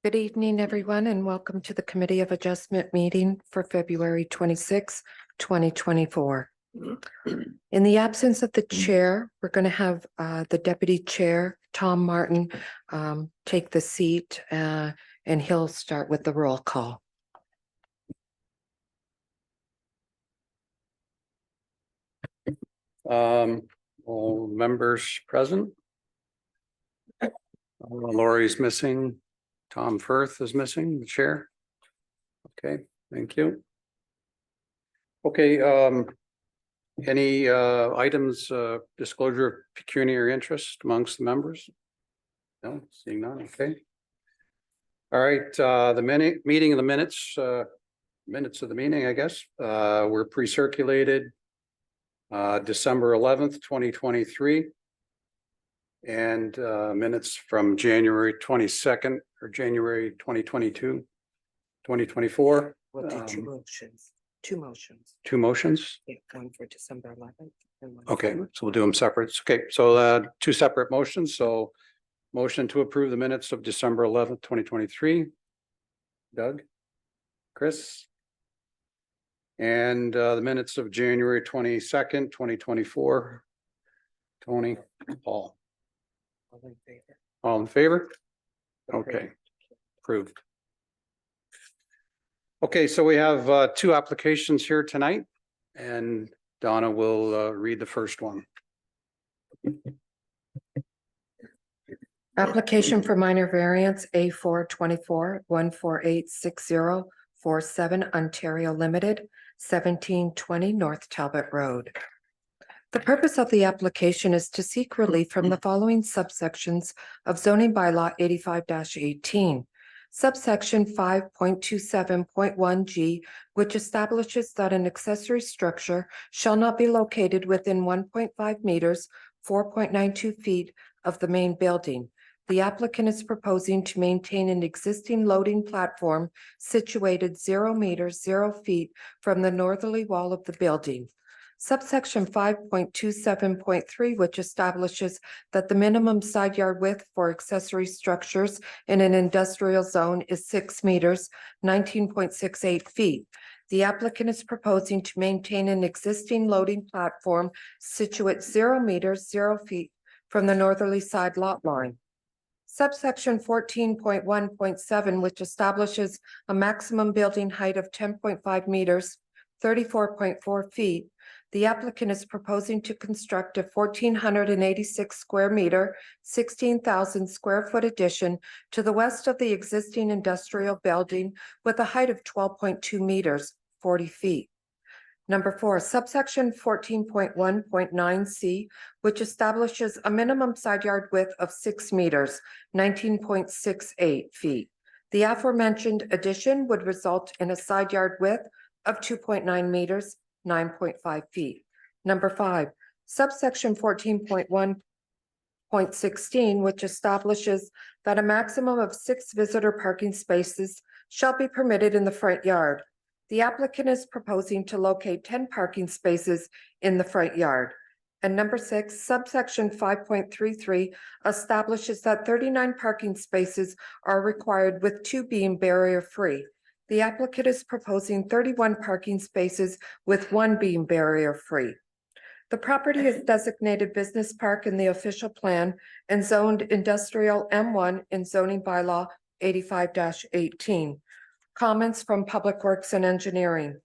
Good evening, everyone, and welcome to the Committee of Adjustment meeting for February 26, 2024. In the absence of the chair, we're going to have the deputy chair, Tom Martin, take the seat, and he'll start with the roll call. All members present. Lori's missing. Tom Firth is missing, the chair. Okay, thank you. Okay, any items, disclosure of pecuniary interest amongst the members? No, seeing none, okay. All right, the meeting of the minutes of the meeting, I guess, were pre-circulated December 11th, 2023. And minutes from January 22nd or January 2022, 2024. We'll do two motions. Two motions. Yeah, one for December 11th. And one okay, so we'll do them separate. Okay, so two separate motions. So motion to approve the minutes of December 11th, 2023. Doug, Chris. And the minutes of January 22nd, 2024. Tony, Paul. All in favor. All in favor? Okay, approved. Okay, so we have two applications here tonight, and Donna will read the first one. Application for minor variance A4 24-1486047 Ontario Limited, 1720 North Talbot Road. The purpose of the application is to seek relief from the following subsections of zoning bylaw 85-18. Subsection 5.27.1G, which establishes that an accessory structure shall not be located within 1.5 meters, 4.92 feet of the main building. The applicant is proposing to maintain an existing loading platform situated 0 meters, 0 feet from the northerly wall of the building. Subsection 5.27.3, which establishes that the minimum side yard width for accessory structures in an industrial zone is 6 meters, 19.68 feet. The applicant is proposing to maintain an existing loading platform situate 0 meters, 0 feet from the northerly side lot line. Subsection 14.1.7, which establishes a maximum building height of 10.5 meters, 34.4 feet. The applicant is proposing to construct a 1,486 square meter, 16,000 square foot addition to the west of the existing industrial building with a height of 12.2 meters, 40 feet. Number 4, subsection 14.1.9C, which establishes a minimum side yard width of 6 meters, 19.68 feet. The aforementioned addition would result in a side yard width of 2.9 meters, 9.5 feet. Number 5, subsection 14.1.16, which establishes that a maximum of 6 visitor parking spaces shall be permitted in the front yard. The applicant is proposing to locate 10 parking spaces in the front yard. And number 6, subsection 5.33 establishes that 39 parking spaces are required with 2 being barrier free. The applicant is proposing 31 parking spaces with 1 being barrier free. The property is designated business park in the official plan and zoned industrial M1 in zoning bylaw 85-18. Comments from Public Works and Engineering.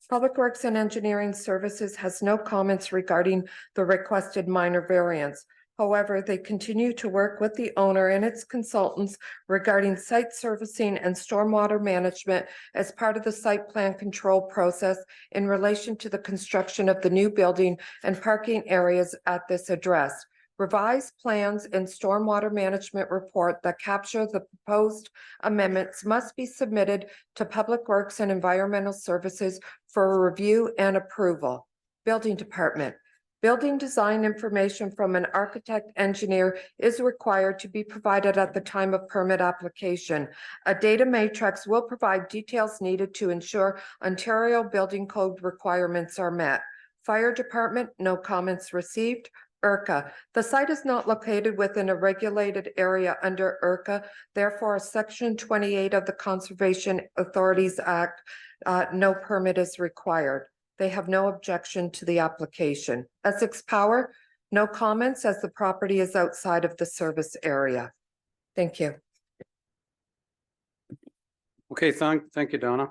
Public Works and Engineering Services has no comments regarding the requested minor variance. However, they continue to work with the owner and its consultants regarding site servicing and stormwater management as part of the site plan control process in relation to the construction of the new building and parking areas at this address. Revised plans and stormwater management report that capture the proposed amendments must be submitted to Public Works and Environmental Services for review and approval. Building Department. Building design information from an architect engineer is required to be provided at the time of permit application. A data matrix will provide details needed to ensure Ontario Building Code requirements are met. Fire Department, no comments received. IRCA. The site is not located within a regulated area under IRCA. Therefore, Section 28 of the Conservation Authorities Act, no permit is required. They have no objection to the application. Essex Power, no comments as the property is outside of the service area. Thank you. Okay, thank you, Donna.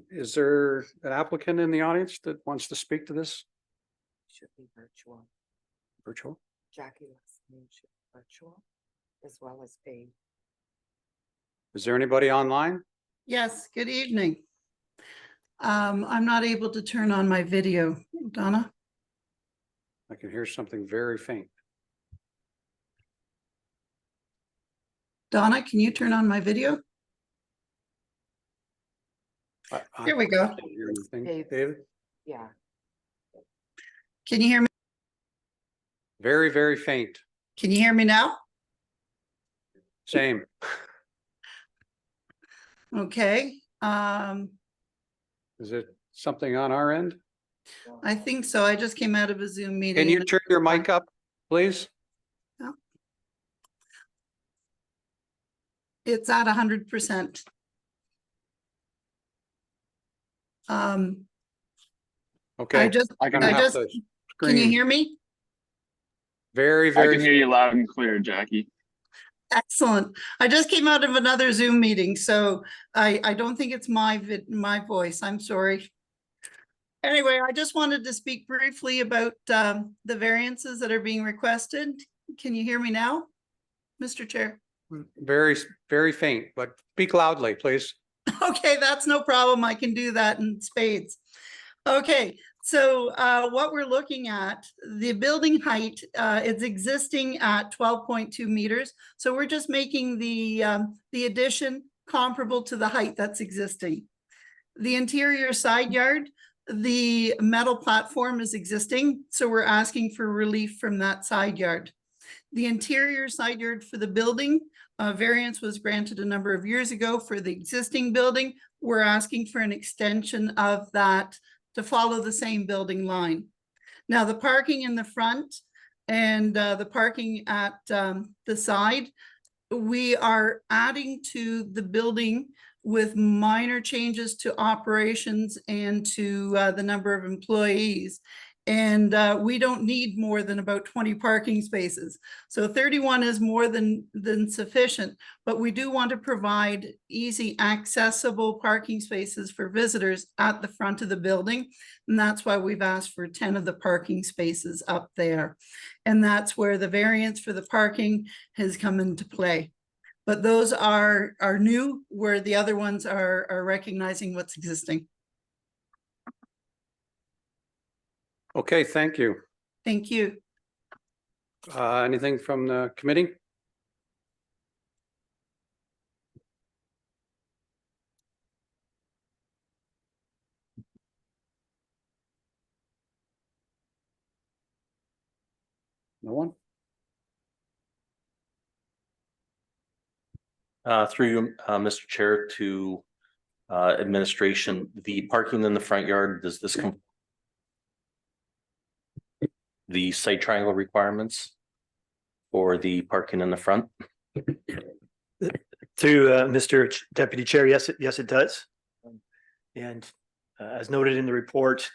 Is there an applicant in the audience that wants to speak to this? Should be virtual. Virtual? Jackie last name should be virtual as well as paid. Is there anybody online? Yes, good evening. I'm not able to turn on my video. Donna? I can hear something very faint. Donna, can you turn on my video? Here we go. I can't hear anything. Dave. David? Yeah. Can you hear me? Very, very faint. Can you hear me now? Same. Okay. Is it something on our end? I think so. I just came out of a Zoom meeting. Can you and- turn your mic up, please? It's at 100%. Okay. I just, I'm gonna I have just, to can you scream. hear me? Very, I very. can hear you loud and clear, Jackie. Excellent. I just came out of another Zoom meeting, so I don't think it's my voice. I'm sorry. Anyway, I just wanted to speak briefly about the variances that are being requested. Can you hear me now, Mr. Chair? Very, very faint, but speak loudly, please. Okay, that's no problem. I can do that in spades. Okay, so what we're looking at, the building height, is existing at 12.2 meters. So we're just making the addition comparable to the height that's existing. The interior side yard, the metal platform is existing, so we're asking for relief from that side yard. The interior side yard for the building, variance was granted a number of years ago for the existing building. We're asking for an extension of that to follow the same building line. Now, the parking in the front and the parking at the side, we are adding to the building with minor changes to operations and to the number of employees. And we don't need more than about 20 parking spaces. So 31 is more than sufficient, but we do want to provide easy accessible parking spaces for visitors at the front of the building. And that's why we've asked for 10 of the parking spaces up there. And that's where the variance for the parking has come into play. But those are new, where the other ones are recognizing what's existing. Okay, thank you. Thank you. Anything from the committee? No one? Through you, Mr. Chair, to administration, the parking in the front yard, does this come? The site triangle requirements for the parking in the front? Through Mr. Deputy Chair, yes, it does. And as noted in the report,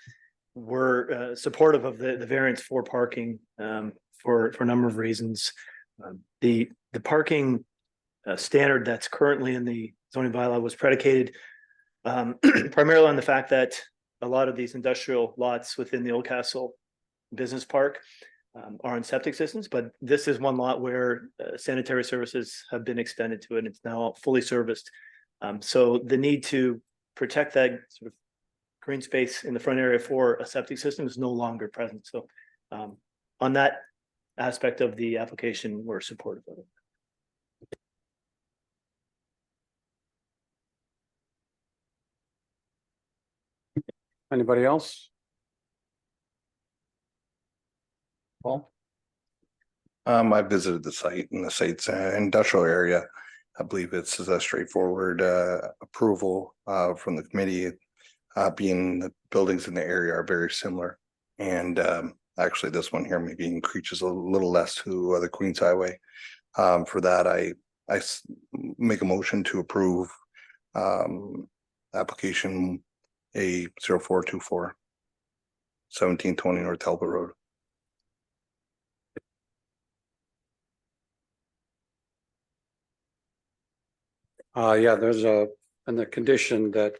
we're supportive of the variance for parking for a number of reasons. The parking standard that's currently in the zoning bylaw was predicated primarily on the fact that a lot of these industrial lots within the Old Castle Business Park are on septic systems, but this is one lot where sanitary services have been extended to it. It's now fully serviced. So the need to protect that sort of green space in the front area for a septic system is no longer present. So on that aspect of the application, we're supportive of it. Anybody else? Paul? I visited the site, and the site's an industrial area. I believe it's a straightforward approval from the committee, being the buildings in the area are very similar. And Actually, this one here maybe increases a little less to the Queens Highway. For that, make a motion to approve application A 0424 1720 North Talbot Road. Yeah, there's and the condition that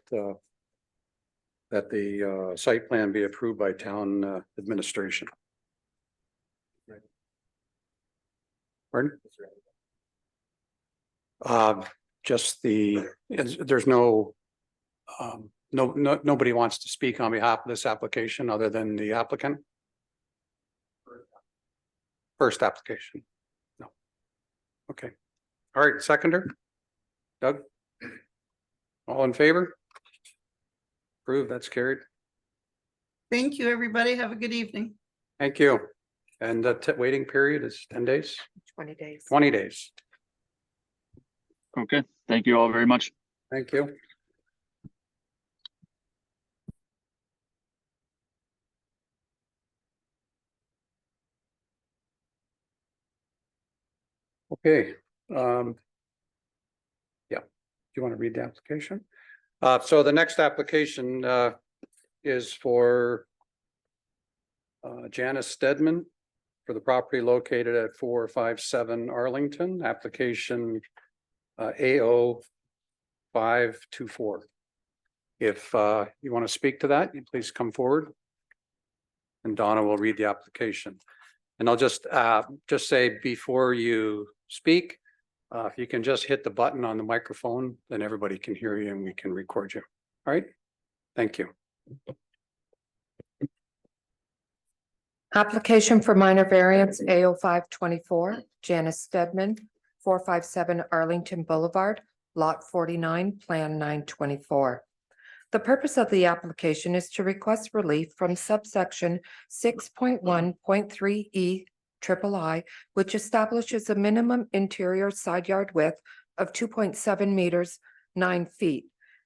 that the site plan be approved by town administration. Pardon? Just there's nobody wants to speak on behalf of this application other than the applicant. First application. No. Okay. All right, seconder. Doug? All in favor? Approved, that's carried. Thank you, everybody. Have a good evening. Thank you. And the waiting period is 10 days, 20 days. 20 days. Okay, thank you all very much. Thank you. Okay. Yeah, do you want to read the application? So the next application is for Janice Stedman for the property located at 457 Arlington, application AO 524. If you want to speak to that, you please come forward. And Donna will read the application. And I'll just say before you speak, if you can just hit the button on the microphone, then everybody can hear you and we can record you. All right. Thank you. Application for minor variance AO 524, Janice Stedman, 457 Arlington Boulevard, Lot 49, Plan 924. The purpose of the application is to request relief from subsection 6.1.3E III, which establishes a minimum interior side yard width of 2.7 meters, 9 feet.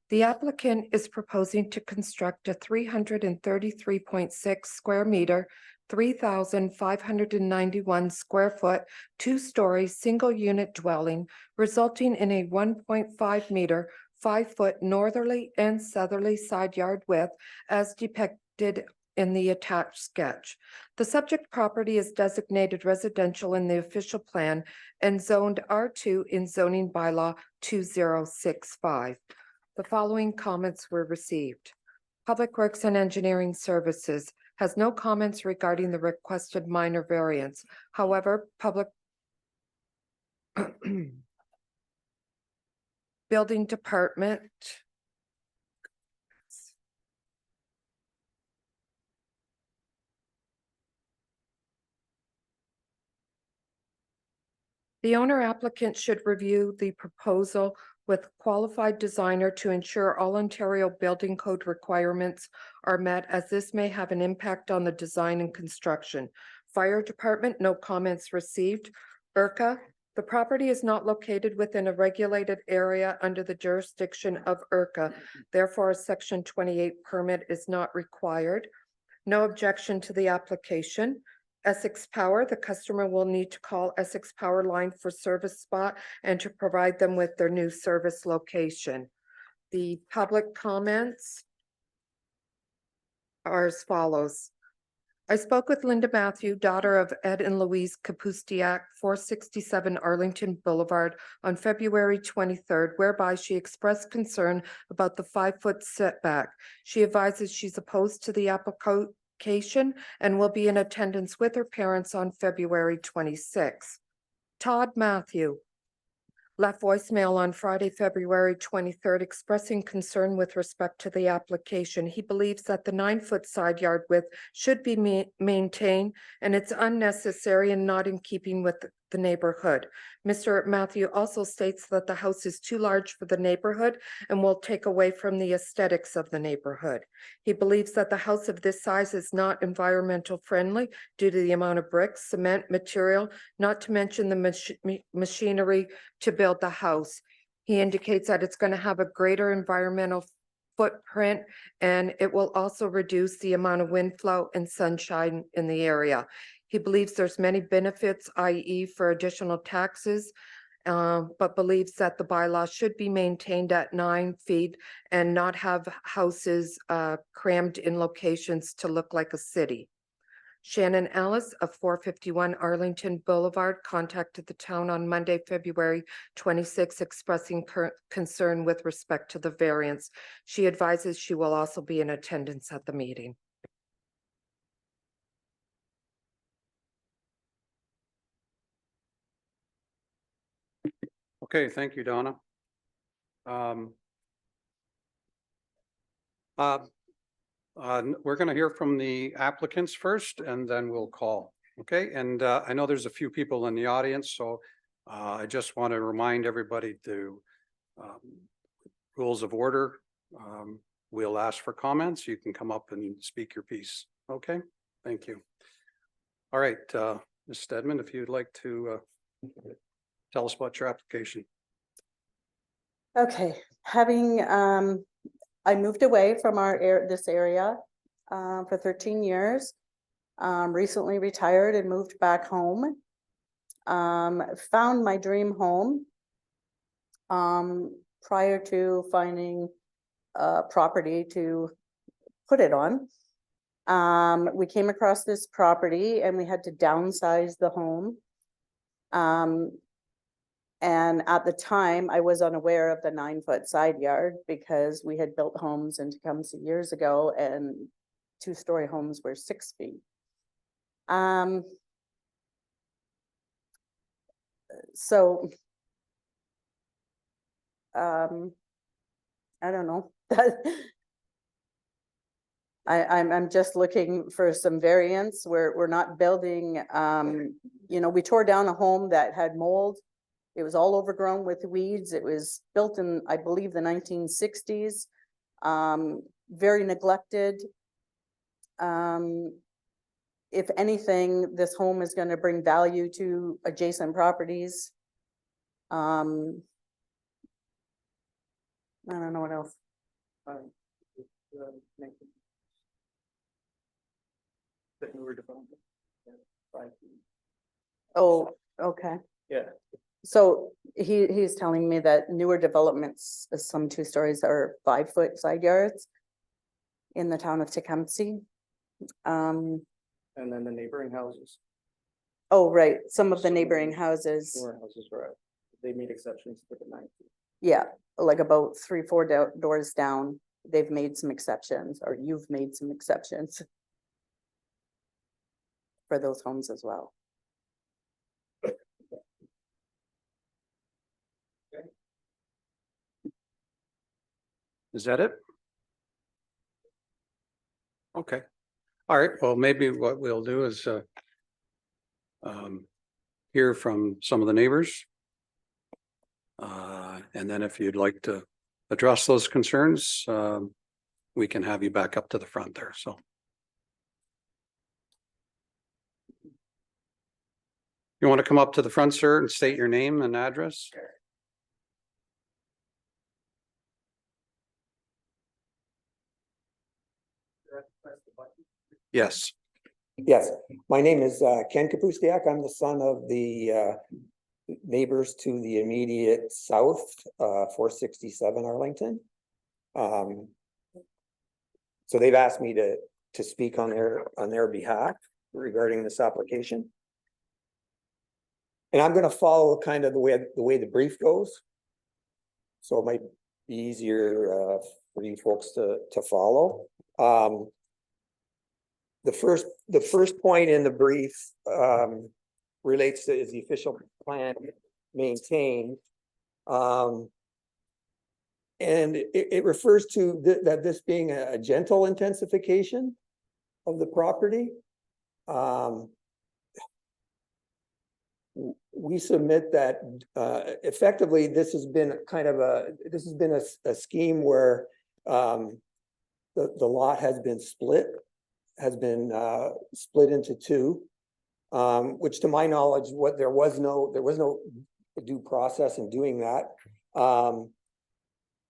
The applicant is proposing to construct a 333.6 square meter, 3,591 square foot, 2-story single unit dwelling, resulting in a 1.5 meter, 5-foot northerly and southerly side yard width as depicted in the attached sketch. The subject property is designated residential in the official plan and zoned R2 in zoning bylaw 2065. The following comments were received. Public Works and Engineering Services has no comments regarding the requested minor variance. However, Public Building Department the owner applicant should review the proposal with qualified designer to ensure all Ontario Building Code requirements are met, as this may have an impact on the design and construction. Fire Department, no comments received. IRCA, the property is not located within a regulated area under the jurisdiction of IRCA. Therefore, a Section 28 permit is not required. No objection to the application. Essex Power, the customer will need to call Essex Power line for service spot and to provide them with their new service location. The public comments are as follows. I spoke with Linda Matthew, daughter of Ed and Louise Kapustiak, 467 Arlington Boulevard, on February 23rd, whereby she expressed concern about the 5-foot setback. She advises she's opposed to the application and will be in attendance with her parents on February 26th. Todd Matthew left voicemail on Friday, February 23rd, expressing concern with respect to the application. He believes that the 9-foot side yard width should be maintained, and it's unnecessary and not in keeping with the neighborhood. Mr. Matthew also states that the house is too large for the neighborhood and will take away from the aesthetics of the neighborhood. He believes that the house of this size is not environmental friendly due to the amount of bricks, cement, material, not to mention the machinery to build the house. He indicates that it's going to have a greater environmental footprint, and it will also reduce the amount of wind flow and sunshine in the area. He believes there's many benefits, i.e. for additional taxes, but believes that the bylaw should be maintained at 9 feet and not have houses crammed in locations to look like a city. Shannon Ellis of 451 Arlington Boulevard contacted the town on Monday, February 26, expressing concern with respect to the variance. She advises she will also be in attendance at the meeting. Okay, thank you, Donna. We're going to hear from the applicants first, and then we'll call. Okay, and I know there's a few people in the audience, so I just want to remind everybody to rules of order. We'll ask for comments. You can come up and speak your piece. Okay, thank you. All right, Ms. Stedman, if you'd like to tell us about your application. Okay, having I moved away from this area for 13 years. Recently retired and moved back home. Found my dream home prior to finding property to put it on. We came across this property and we had to downsize the home. And at the time, I was unaware of the 9-foot side yard because we had built homes in Tecumseh years ago and 2-story homes were 6 feet. So I don't know. I'm just looking for some variance. We're not building, you know, we tore down a home that had mold. It was all overgrown with weeds. It was built in, I believe, the 1960s. Very neglected. If anything, this home is going to bring value to adjacent properties. I don't know what else. Oh, okay. Yeah. So he's telling me that newer developments, some 2 stories are 5-foot side yards in the town of Tecumseh. And then the neighboring houses. Oh, right. Some of the neighboring houses. They made exceptions for the 9 feet. Yeah, like about 3-4 doors down, they've made some exceptions, or you've made some exceptions for those homes as well. Is that it? Okay. All right. Well, maybe what we'll do is hear from some of the neighbors. And then if you'd like to address those concerns, we can have you back up to the front there. So. You want to come up to the front, sir, and state your name and address? Yes. Yes, my name is Ken Kapustiak. I'm the son of the neighbors to the immediate south, 467 Arlington. So they've asked me to speak on their behalf regarding this application. And I'm going to follow kind of the way the brief goes. So it might be easier for you folks to follow. The first point in the brief relates to is the official plan maintained. And it refers to that this being a gentle intensification of the property. We submit that effectively this has been kind of a scheme where the lot has been split into 2, which to my knowledge, there was no due process in doing that.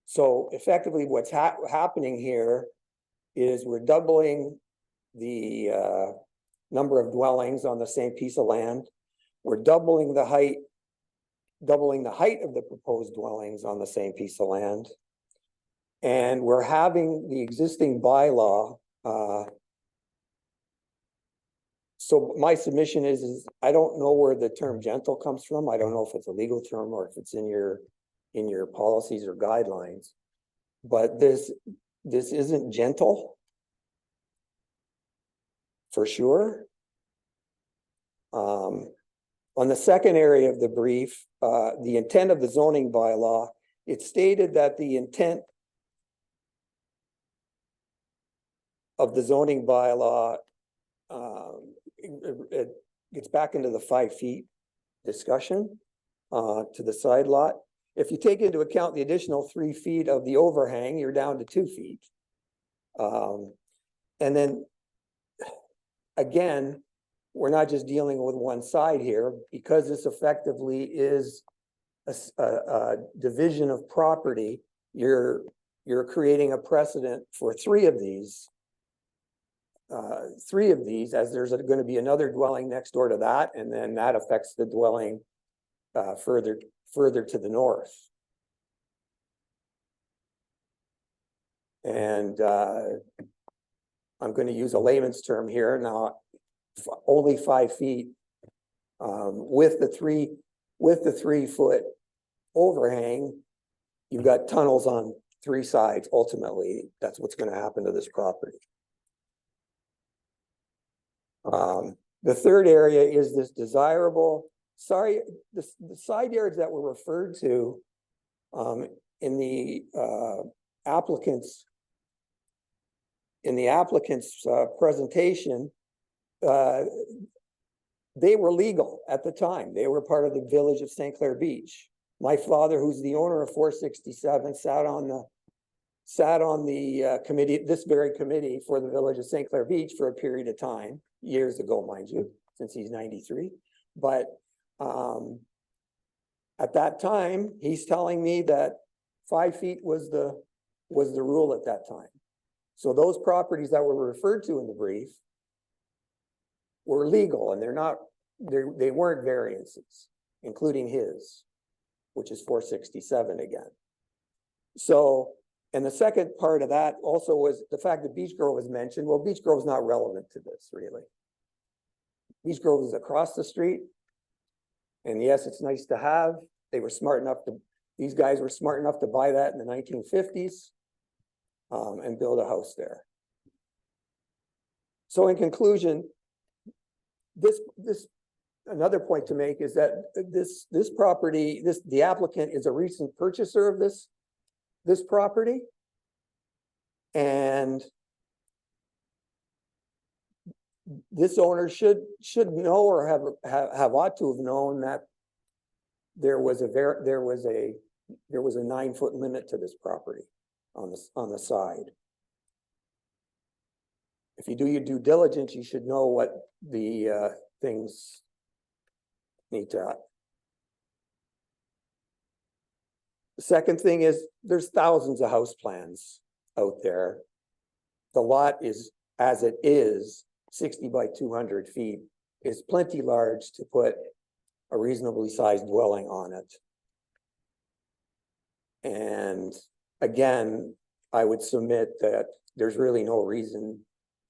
So effectively, what's happening here is we're doubling the number of dwellings on the same piece of land. We're doubling the height of the proposed dwellings on the same piece of land. And we're having the existing bylaw. So my submission is I don't know where the term gentle comes from. I don't know if it's a legal term or if it's in your policies or guidelines. But this isn't gentle. For sure. On the second area of the brief, the intent of the zoning bylaw, it stated that the intent of the zoning bylaw, it gets back into the 5 feet discussion to the side lot. If you take into account the additional 3 feet of the overhang, you're down to 2 feet. And then again, we're not just dealing with one side here, because this effectively is a division of property. You're creating a precedent for 3 of these. 3 of these, as there's going to be another dwelling next door to that, and then that affects the dwelling further to the north. And I'm going to use a layman's term here now. Only 5 feet with the 3 foot overhang. You've got tunnels on 3 sides. Ultimately, that's what's going to happen to this property. The third area is this desirable. Sorry, the side yards that were referred to in the applicant's presentation. They were legal at the time. They were part of the village of St. Clair Beach. My father, who's the owner of 467, sat on the committee, this very committee for the village of St. Clair Beach for a period of time, years ago, mind you, since he's 93. But at that time, he's telling me that 5 feet was the rule at that time. So those properties that were referred to in the brief were legal, and they weren't variances, including his, which is 467 again. So, and the second part of that also was the fact that Beech Grove was mentioned. Well, Beech Grove is not relevant to this, really. Beech Grove is across the street, and yes, it's nice to have. They were smart enough to, these guys were smart enough to buy that in the 1950s and build a house there. So in conclusion, another point to make is that this property, the applicant is a recent purchaser of this property, and this owner should know or have ought to have known that there was a 9 foot limit to this property on the side. If you do your due diligence, you should know what the things need to. The second thing is there's thousands of house plans out there. The lot is, as it is, 60 by 200 feet, is plenty large to put a reasonably sized dwelling on it. And again, I would submit that there's really no reason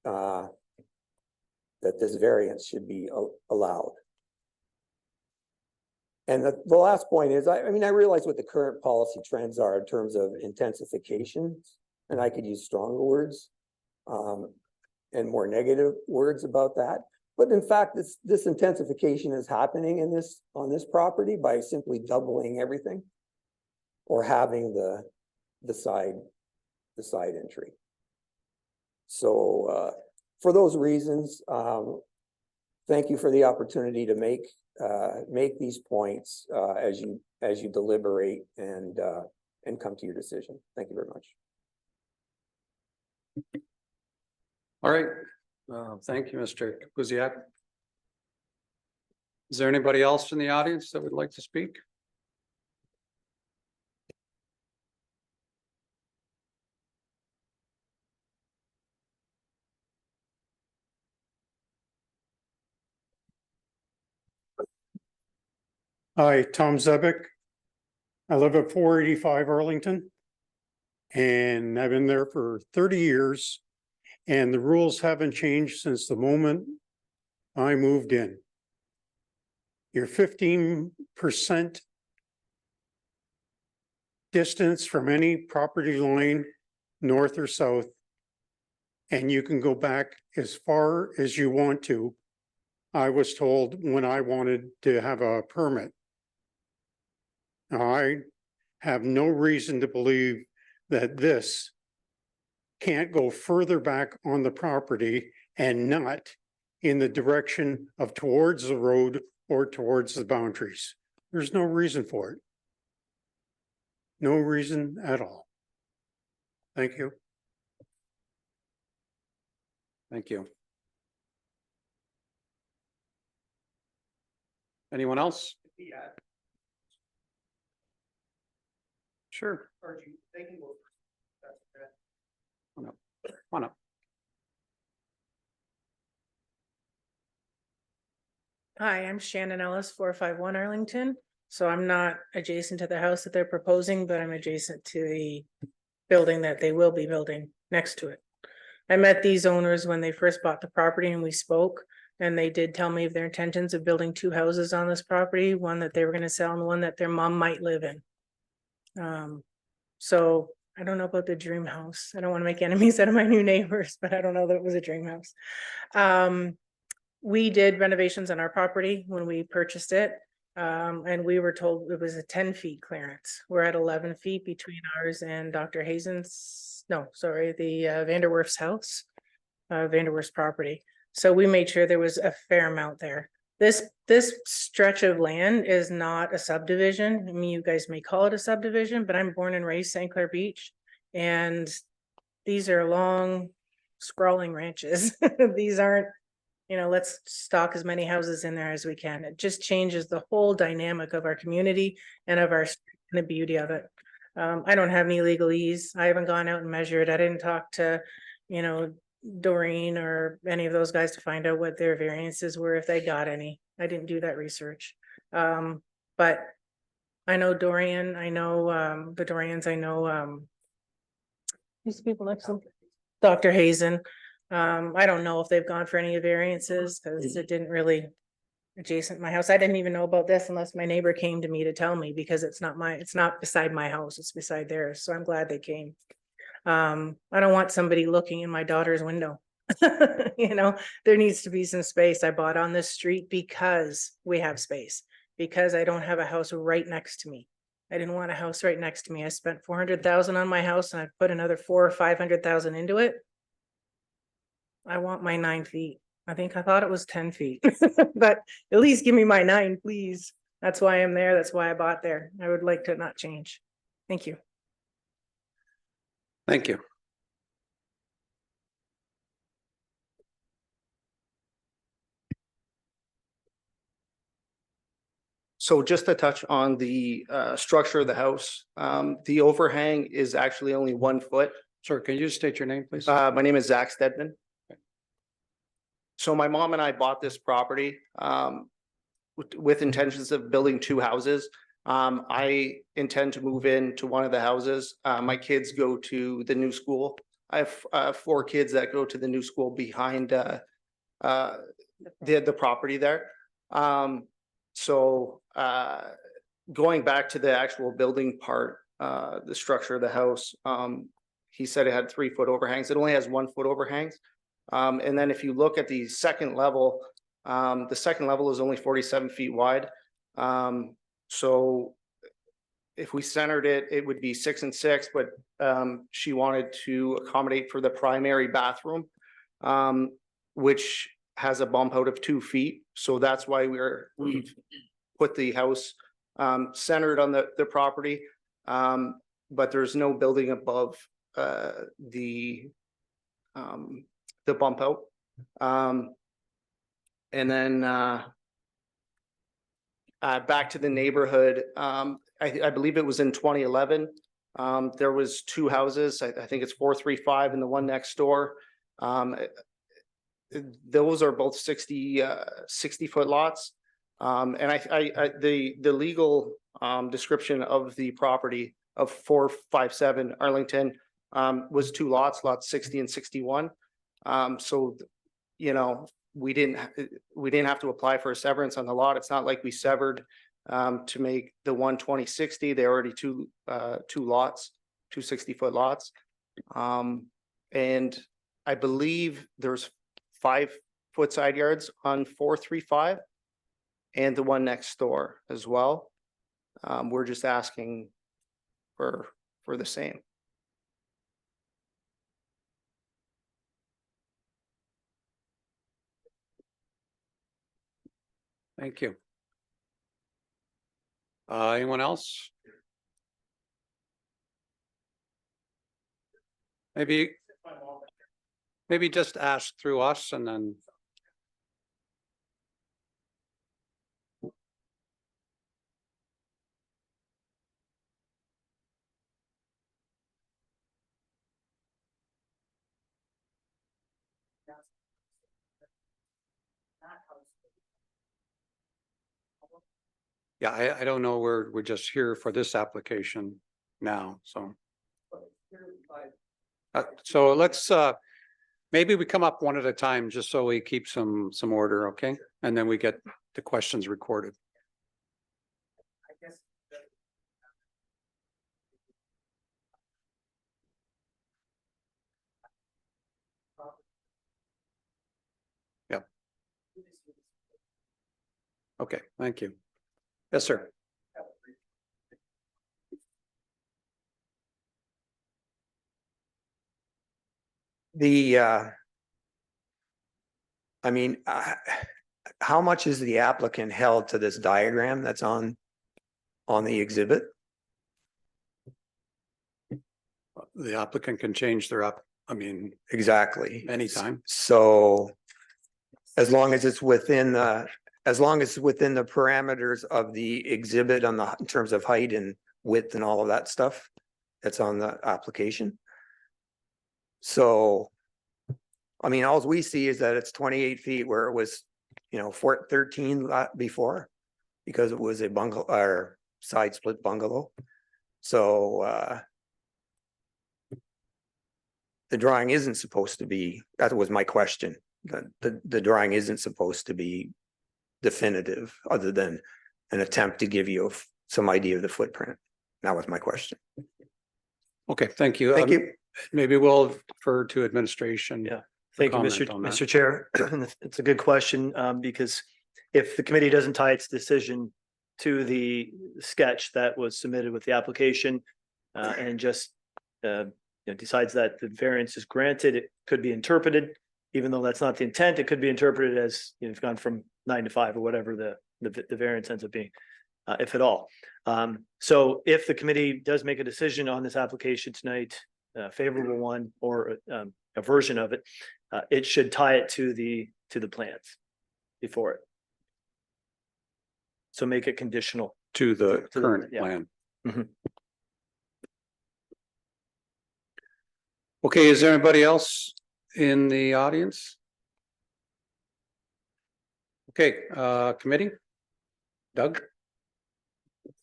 that this variance should be allowed. And the last point is, I mean, I realize what the current policy trends are in terms of intensification, and I could use stronger words and more negative words about that. But in fact, this intensification is happening on this property by simply doubling everything or having the side entry. So for those reasons, thank you for the opportunity to make these points as you deliberate and come to your decision. Thank you very much. All right. Thank you, Mr. Kuziak. Is there anybody else in the audience that would like to speak? Hi, Tom Zebek. I live at 485 Arlington. And I've been there for 30 years. And the rules haven't changed since the moment I moved in. You're 15% distance from any property line, north or south. And you can go back as far as you want to. I was told when I wanted to have a permit. Now, I have no reason to believe that this can't go further back on the property and not in the direction of towards the road or towards the boundaries. There's no reason for it. No reason at all. Thank you. Thank you. Anyone else? Sure. Come on up. Come on up. Hi, I'm Shannon Ellis, 451 Arlington. So I'm not adjacent to the house that they're proposing, but I'm adjacent to the building that they will be building next to it. I met these owners when they first bought the property and we spoke, and they did tell me of their intentions of building 2 houses on this property, one that they were going to sell and one that their mom might live in. So I don't know about the dream house. I don't want to make enemies out of my new neighbors, but I don't know that it was a dream house. We did renovations on our property when we purchased it. And we were told it was a 10 feet clearance. We're at 11 feet between ours and Dr. Hazen's, the Vanderwerf's house, Vanderwerf's property. So we made sure there was a fair amount there. This stretch of land is not a subdivision. I mean, you guys may call it a subdivision, but I'm born and raised St. Clair Beach. And these are long, sprawling ranches. These aren't, let's stock as many houses in there as we can. It just changes the whole dynamic of our community and of our street and the beauty of it. I don't have any legalese. I haven't gone out and measured. I didn't talk to, Doreen or any of those guys to find out what their variances were, if they got any. I didn't do that research. But I know Dorian, I know the Dorians, I know these people next to them, Dr. Hazen. I don't know if they've gone for any variances because it didn't really adjacent my house. I didn't even know about this unless my neighbor came to me to tell me, because it's not beside my house, it's beside theirs. So I'm glad they came. I don't want somebody looking in my daughter's window. There needs to be some space. I bought on this street because we have space, because I don't have a house right next to me. I didn't want a house right next to me. I spent $400,000 on my house and I put another $400,000 or $500,000 into it. I want my 9 feet. I thought it was 10 feet, but at least give me my 9, please. That's why I'm there. That's why I bought there. I would like to not change. Thank you. Thank you. So just to touch on the structure of the house, the overhang is actually only 1 foot. Sir, can you just state your name, please? My name is Zach Stedman. So my mom and I bought this property with intentions of building 2 houses. I intend to move into one of the houses. My kids go to the new school. I have 4 kids that go to the new school behind the property there. So going back to the actual building part, the structure of the house, he said it had 3 foot overhangs. It only has 1 foot overhangs. And then if you look at the second level is only 47 feet wide. So if we centered it, it would be 6 and 6, but she wanted to accommodate for the primary bathroom, which has a bump out of 2 feet. So that's why we've put the house centered on the property. But there's no building above the bump out. And then back to the neighborhood, I believe it was in 2011. There was 2 houses. I think it's 435 and the one next door. Those are both 60 foot lots. And the legal description of the property of 457 Arlington was two lots, lots 60 and 61. So, you know, we didn't have to apply for a severance on the lot. It's not like we severed to make the 120/60. They're already two lots, 260-foot lots. And I believe there's 5-foot side yards on 435 and the one next door as well. We're just asking for the same. Thank you. Anyone else? Maybe just ask through us and then. Yeah, I don't know, we're just here for this application now, so. So let's, maybe we come up one at a time, just so we keep some order, okay? And then we get the questions recorded. Yep. Okay, thank you. Yes, sir. I mean, how much is the applicant held to this diagram that's on the exhibit? The applicant can change their Exactly. anytime. So as long as it's within the parameters of the exhibit in terms of height and width and all of that stuff that's on the application. So, I mean, all we see is that it's 28 feet where it was, 13 before, because it was a bungalow or side split bungalow. So, the drawing isn't supposed to be, that was my question. The drawing isn't supposed to be definitive, other than an attempt to give you some idea of the footprint. That was my question. Okay, thank you. Thank you. Maybe we'll defer to administration. Yeah. Thank you, comment on that. Mr. Chair. It's a good question, because if the committee doesn't tie its decision to the sketch that was submitted with the application, and just decides that the variance is granted, it could be interpreted, even though that's not the intent, it could be interpreted as, you've gone from 9 to 5 or whatever the variance ends up being, if at all. So if the committee does make a decision on this application tonight, a favorable one or a version of it, it should tie it to the plans before it. So make it conditional. To the To the- current yeah. plan. Mhm. Okay, is there anybody else in the audience? Okay, committee? Doug?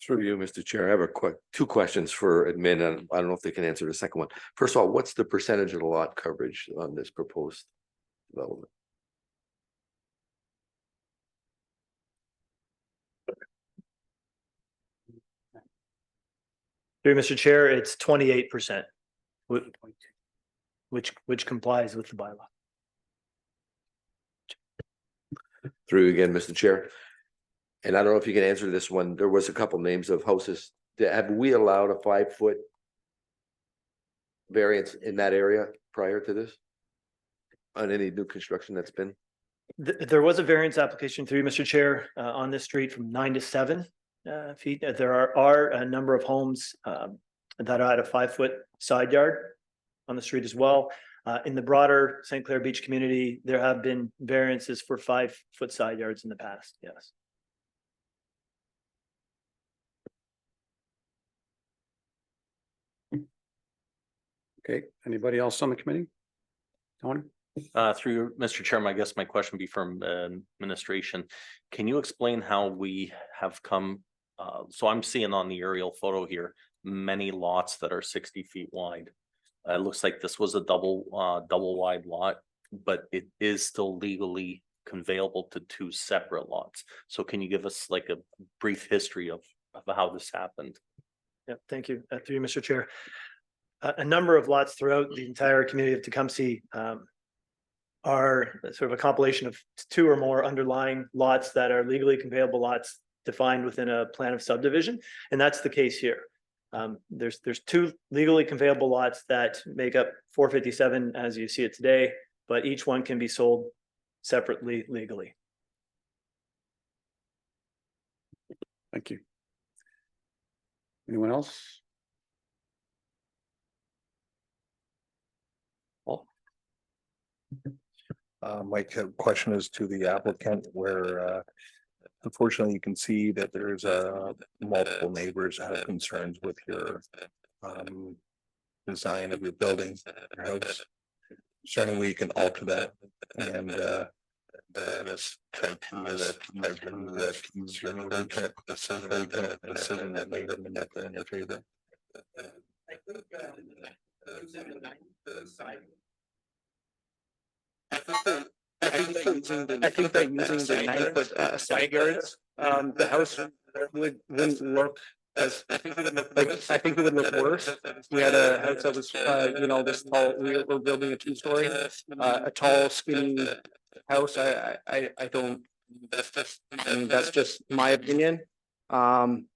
Through you, Mr. Chair, I have two questions for admin, and I don't know if they can answer the second one. First of all, what's the percentage of the lot coverage on this proposed development? Through Mr. Chair, it's 28%, which complies with the bylaw. Through you again, Mr. Chair. And I don't know if you can answer this one. There was a couple names of houses. Have we allowed a 5-foot variance in that area prior to this? On any new construction that's been? There was a variance application through Mr. Chair on this street from 9 to 7 feet. There are a number of homes that are at a 5-foot side yard on the street as well. In the broader St. Clair Beach community, there have been variances for 5-foot side yards in the past. Yes. Okay, anybody else on the committee? Tony? Through Mr. Chairman, I guess my question would be from administration. Can you explain how we have come, so I'm seeing on the aerial photo here, many lots that are 60 feet wide. It looks like this was a double wide lot, but it is still legally conveyable to two separate lots. So can you give us like a brief history of how this happened? Yeah, thank you. Through you, Mr. Chair. A number of lots throughout the entire community of Tecumseh are sort of a compilation of two or more underlying lots that are legally conveyable lots defined within a plan of subdivision, and that's the case here. There's two legally conveyable lots that make up 457 as you see it today, but each one can be sold separately legally. Thank you. Anyone else? My question is to the applicant where, unfortunately, you can see that there's multiple neighbors that have concerns with your design of your building, your house. Certainly, we can alter that and this criteria that decision that made them in your favor. I think that using the 9-foot side yards, the house wouldn't look as, I think it would look worse. We had a house that was, this tall, we're building a 2-story, a tall skinny house. I don't, I mean, that's just my opinion. And,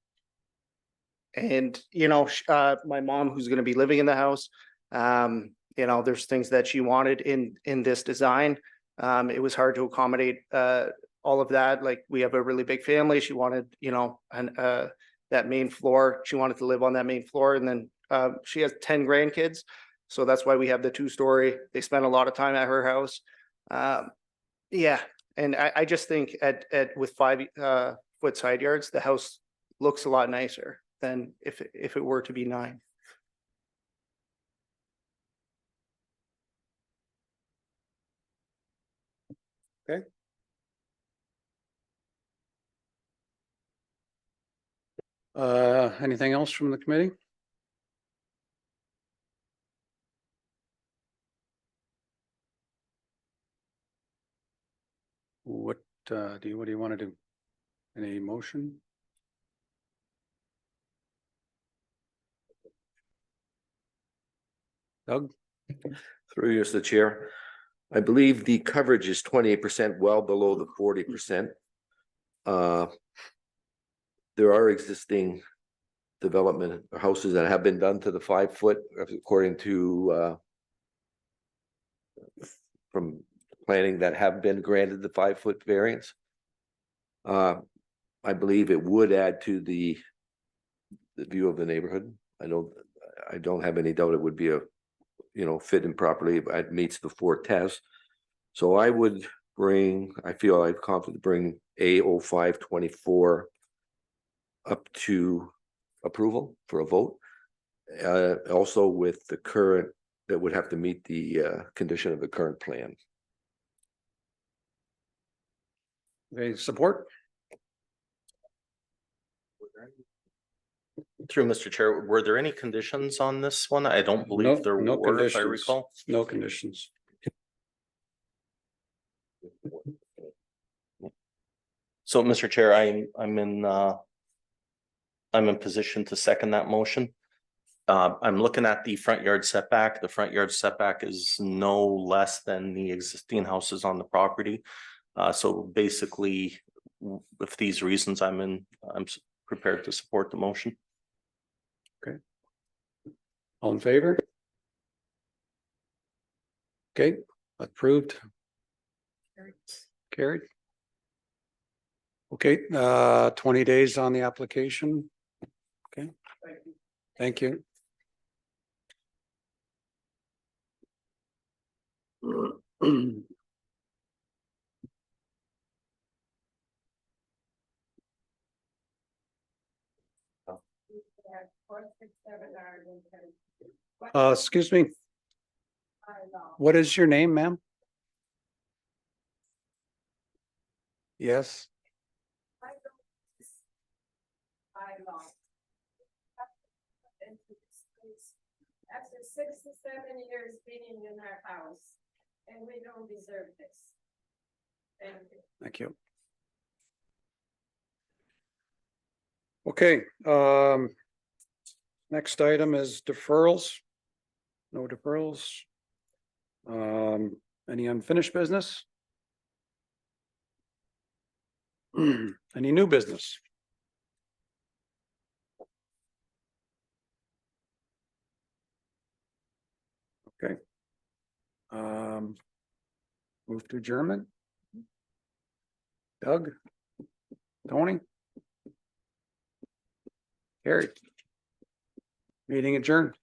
my mom, who's gonna be living in the house, there's things that she wanted in this design. It was hard to accommodate all of that. Like, we have a really big family. She wanted, that main floor. She wanted to live on that main floor. And then she has 10 grandkids. So that's why we have the 2-story. They spend a lot of time at her house. Yeah. And I just think with 5-foot side yards, the house looks a lot nicer than if it were to be 9. Okay. Anything else from the committee? What do you want to do? Any motion? Doug? Through you, Mr. Chair. I believe the coverage is 28%, well below the 40%. There are existing development houses that have been done to the 5-foot, according to from planning, that have been granted the 5-foot variance. I believe it would add to the view of the neighborhood. I don't have any doubt it would be fit in properly. It meets the 4 tests. So I feel I'm confident to bring A0524 up to approval for a vote. Also with the current, that would have to meet the condition of the current plan. Okay, support? Through Mr. Chair, were there any conditions on this one? I don't believe there No were, if I conditions. recall. No conditions. So, Mr. Chair, I'm in position to second that motion. I'm looking at the front yard setback. The front yard setback is no less than the existing houses on the property. So basically, with these reasons, I'm prepared to support the motion. Okay. All in favor? Okay, approved. Carried. Okay, 20 days on the application. Okay. Thank you. Excuse me. What is your name, ma'am? Yes. After 6 to 7 years being in our house, and we don't deserve this. Thank you. Thank you. Okay, next item is deferrals. No deferrals. Any unfinished business? Any new business? Okay. Move to adjournment. Doug? Tony? Carrie? Meeting adjourned.